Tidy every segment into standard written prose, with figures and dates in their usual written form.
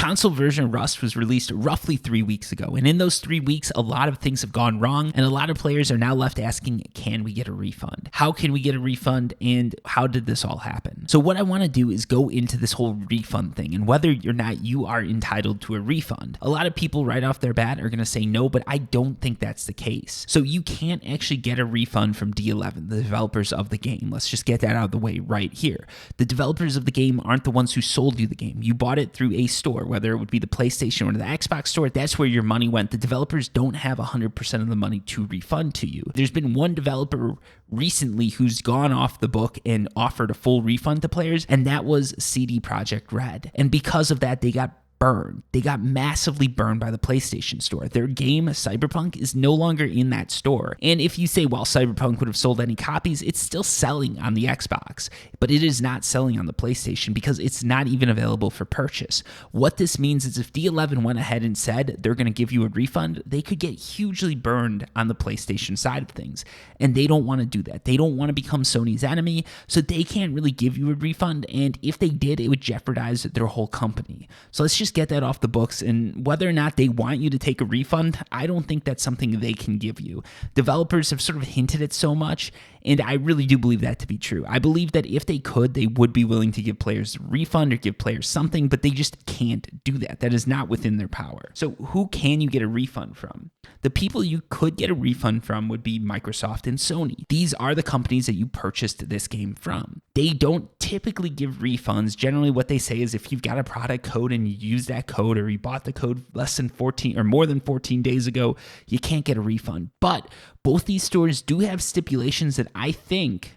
console version of Rust was released roughly 3 weeks ago, and in those 3 weeks, a lot of things have gone wrong, and a lot of players are now left asking, can we get a refund? How can we get a refund, and how did this all happen? So what I want to do is go into this whole refund thing, and whether or not you are entitled to a refund. A lot of people right off their bat are going to say no, but I don't think that's the case. So you can't actually get a refund from D11, the developers of the game. Let's just get that out of the way right here. The developers of the game aren't the ones who sold you the game. You bought it through a store, whether it would be the PlayStation or the Xbox store. That's where your money went. The developers don't have 100% of the money to refund to you. There's been one developer recently who's gone off the book and offered a full refund to players, and that was CD Projekt Red. And because of that, they got burned. They got massively burned by the PlayStation Store. Their game, Cyberpunk, is no longer in that store. And if you say, well, Cyberpunk would have sold any copies, it's still selling on the Xbox, but it is not selling on the PlayStation because it's not even available for purchase. What this means is if D11 went ahead and said they're going to give you a refund, they could get hugely burned on the PlayStation side of things. And they don't want to do that. They don't want to become Sony's enemy, so they can't really give you a refund. And if they did, it would jeopardize their whole company. So let's just get that off the books, and whether or not they want you to take a refund, I don't think that's something they can give you. Developers have sort of hinted at so much, and I really do believe that to be true. I believe that if they could, they would be willing to give players a refund or give players something, but they just can't do that. That is not within their power. So who can you get a refund from? The people you could get a refund from would be Microsoft and Sony. These are the companies that you purchased this game from. They don't typically give refunds. Generally, what they say is if you've got a product code and you use that code, or you bought the code less than 14 or more than 14 days ago, you can't get a refund. But both these stores do have stipulations that I think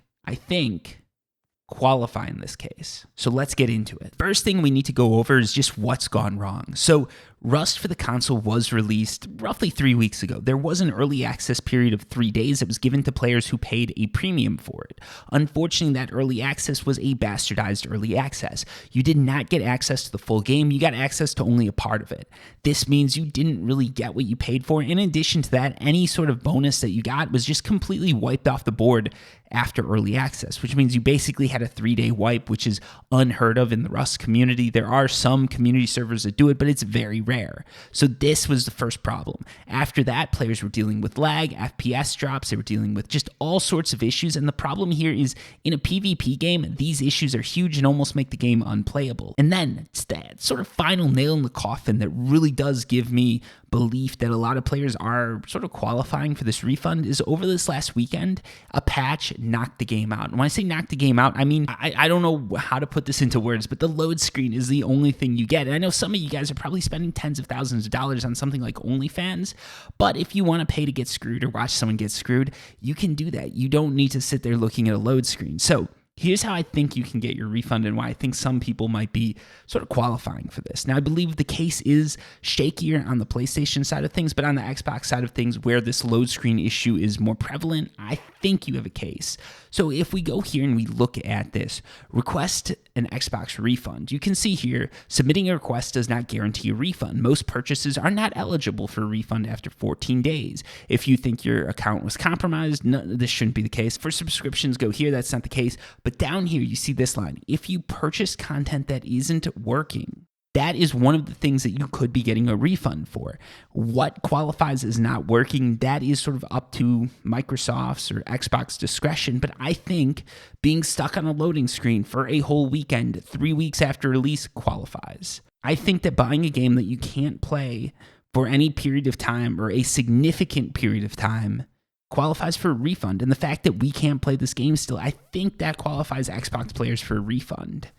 qualify in this case. So let's get into it. First thing we need to go over is just what's gone wrong. So Rust for the console was released roughly 3 weeks ago. There was an early access period of 3 days that was given to players who paid a premium for it. Unfortunately, that early access was a bastardized early access. You did not get access to the full game. You got access to only a part of it. This means you didn't really get what you paid for. In addition to that, any sort of bonus that you got was just completely wiped off the board after early access, which means you basically had a 3-day wipe, which is unheard of in the Rust community. There are some community servers that do it, but it's very rare. So this was the first problem. After that, players were dealing with lag, FPS drops, they were dealing with just all sorts of issues, and the problem here is in a PvP game, these issues are huge and almost make the game unplayable. And then it's that sort of final nail in the coffin that really does give me belief that a lot of players are sort of qualifying for this refund is over this last weekend, a patch knocked the game out. And when I say knocked the game out, I mean, I don't know how to put this into words, but the load screen is the only thing you get. And I know some of you guys are probably spending tens of thousands of dollars on something like OnlyFans, but if you want to pay to get screwed or watch someone get screwed, you can do that. You don't need to sit there looking at a load screen. So here's how I think you can get your refund and why I think some people might be sort of qualifying for this. Now, I believe the case is shakier on the PlayStation side of things, but on the Xbox side of things, where this load screen issue is more prevalent, I think you have a case. So if we go here and we look at this, request an Xbox refund, you can see here, submitting a request does not guarantee a refund. Most purchases are not eligible for a refund after 14 days. If you think your account was compromised, this shouldn't be the case. For subscriptions, go here, that's not the case. But down here, you see this line. If you purchase content that isn't working, that is one of the things that you could be getting a refund for. What qualifies as not working, that is sort of up to Microsoft's or Xbox discretion. But I think being stuck on a loading screen for a whole weekend, 3 weeks after release, qualifies. I think that buying a game that you can't play for any period of time or a significant period of time qualifies for a refund. And the fact that we can't play this game still, I think that qualifies Xbox players for a refund.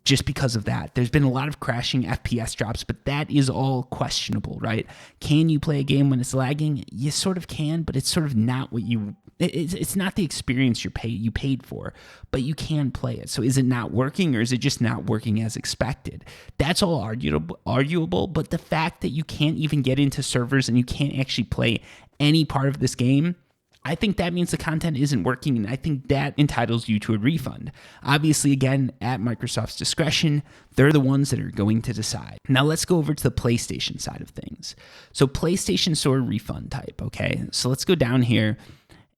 Just because of that. There's been a lot of crashing FPS drops, but that is all questionable, right? Can you play a game when it's lagging? You sort of can, but it's sort of not what it's not the experience you paid for, but you can play it. So is it not working, or is it just not working as expected? That's all arguable, but the fact that you can't even get into servers and you can't actually play any part of this game, I think that means the content isn't working, and I think that entitles you to a refund. Obviously, again, at Microsoft's discretion, they're the ones that are going to decide. Now, let's go over to the PlayStation side of things. So PlayStation Store refund type, okay? So let's go down here,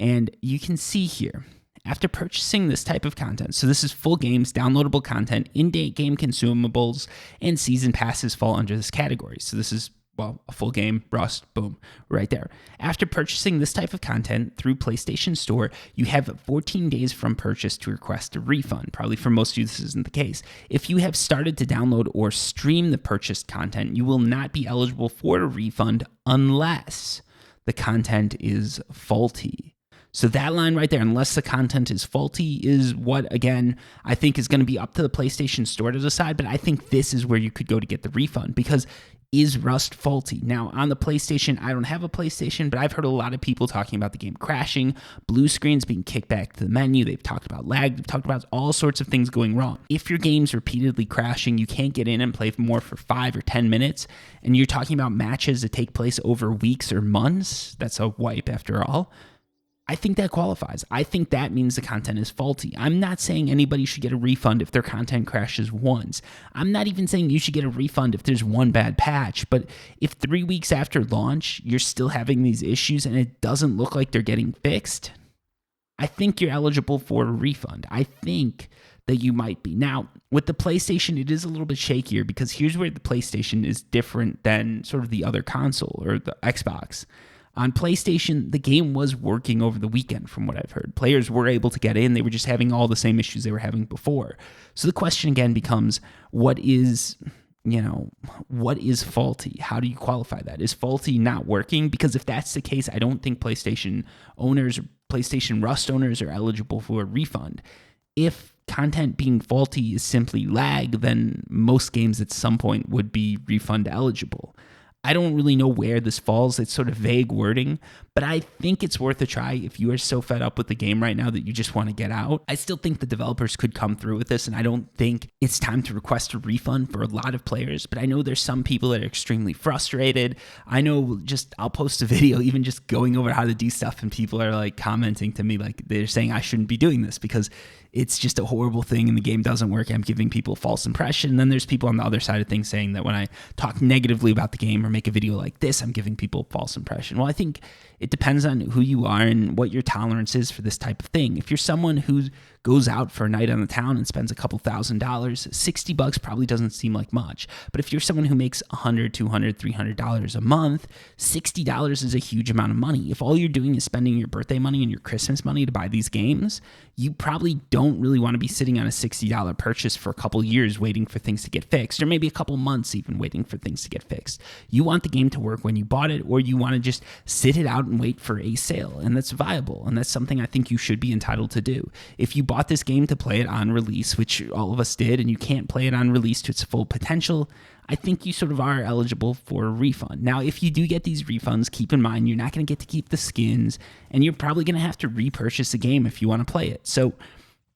and you can see here, After purchasing this type of content, so this is full games, downloadable content, in-date game consumables, and season passes fall under this category. So this is, well, a full game, Rust, boom, right there. After purchasing this type of content through PlayStation Store, you have 14 days from purchase to request a refund. Probably for most of you, this isn't the case. If you have started to download or stream the purchased content, you will not be eligible for a refund unless the content is faulty. So that line right there, unless the content is faulty, is what, again, I think is going to be up to the PlayStation Store to decide. But I think this is where you could go to get the refund, because is Rust faulty? Now, on the PlayStation, I don't have a PlayStation, but I've heard a lot of people talking about the game crashing, blue screens being kicked back to the menu. They've talked about lag. They've talked about all sorts of things going wrong. If your game's repeatedly crashing, you can't get in and play more for 5 or 10 minutes, and you're talking about matches that take place over weeks or months, that's a wipe after all. I think that qualifies. I think that means the content is faulty. I'm not saying anybody should get a refund if their content crashes once. I'm not even saying you should get a refund if there's one bad patch. But if 3 weeks after launch, you're still having these issues and it doesn't look like they're getting fixed, I think you're eligible for a refund. I think that you might be. Now, with the PlayStation, it is a little bit shakier, because here's where the PlayStation is different than sort of the other console or the Xbox. On PlayStation, the game was working over the weekend, from what I've heard. Players were able to get in. They were just having all the same issues they were having before. So the question again becomes, what is faulty? How do you qualify that? Is faulty not working? Because if that's the case, I don't think PlayStation owners or PlayStation Rust owners are eligible for a refund. If content being faulty is simply lag, then most games at some point would be refund eligible. I don't really know where this falls. It's sort of vague wording, but I think it's worth a try if you are so fed up with the game right now that you just want to get out. I still think the developers could come through with this, and I don't think it's time to request a refund for a lot of players, but I know there's some people that are extremely frustrated. I know I'll post a video even just going over how to do stuff, and people are like commenting to me like they're saying I shouldn't be doing this because it's just a horrible thing and the game doesn't work. I'm giving people a false impression. And then there's people on the other side of things saying that when I talk negatively about the game or make a video like this, I'm giving people a false impression. Well, I think it depends on who you are and what your tolerance is for this type of thing. If you're someone who goes out for a night on the town and spends a couple $1,000s, $60 probably doesn't seem like much. But if you're someone who makes $100, $200, $300 a month, $60 is a huge amount of money. If all you're doing is spending your birthday money and your Christmas money to buy these games, you probably don't really want to be sitting on a $60 purchase for a couple years waiting for things to get fixed, or maybe a couple months even waiting for things to get fixed. You want the game to work when you bought it, or you want to just sit it out and wait for a sale, and that's viable, and that's something I think you should be entitled to do. If you bought this game to play it on release, which all of us did, and you can't play it on release to its full potential, I think you sort of are eligible for a refund. Now, if you do get these refunds, keep in mind you're not going to get to keep the skins, and you're probably going to have to repurchase the game if you want to play it. So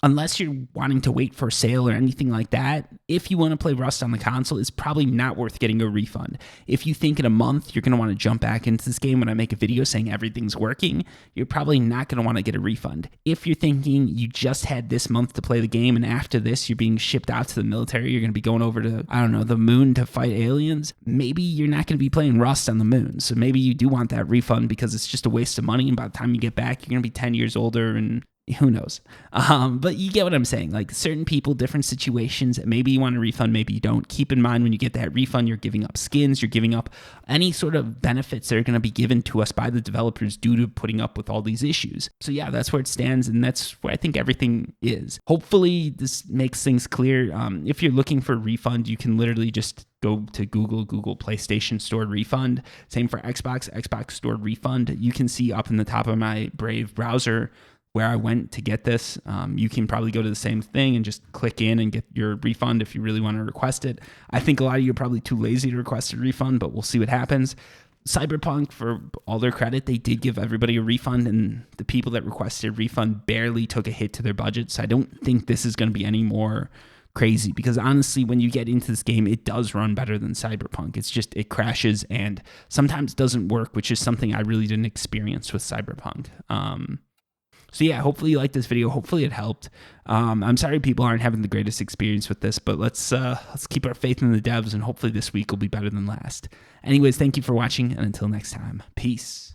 unless you're wanting to wait for a sale or anything like that, if you want to play Rust on the console, it's probably not worth getting a refund. If you think in a month you're going to want to jump back into this game when I make a video saying everything's working, you're probably not going to want to get a refund. If you're thinking you just had this month to play the game and after this you're being shipped out to the military, you're going to be going over to, the moon to fight aliens, maybe you're not going to be playing Rust on the moon. So maybe you do want that refund because it's just a waste of money, and by the time you get back, you're going to be 10 years older and who knows? But you get what I'm saying. Like certain people, different situations, maybe you want a refund, maybe you don't. Keep in mind when you get that refund, you're giving up skins, you're giving up any sort of benefits that are going to be given to us by the developers due to putting up with all these issues. So yeah, that's where it stands, and that's where I think everything is. Hopefully this makes things clear. If you're looking for a refund, you can literally just go to Google PlayStation Store refund. Same for Xbox Store refund. You can see up in the top of my Brave browser where I went to get this. You can probably go to the same thing and just click in and get your refund if you really want to request it. I think a lot of you are probably too lazy to request a refund, but we'll see what happens. Cyberpunk, for all their credit, they did give everybody a refund, and the people that requested a refund barely took a hit to their budget. So I don't think this is going to be any more crazy, because honestly, when you get into this game, it does run better than Cyberpunk. It's just, it crashes and sometimes doesn't work, which is something I really didn't experience with Cyberpunk. So yeah, hopefully you liked this video. Hopefully it helped. I'm sorry people aren't having the greatest experience with this, but let's keep our faith in the devs, and hopefully this week will be better than last. Anyways, thank you for watching, and until next time, peace.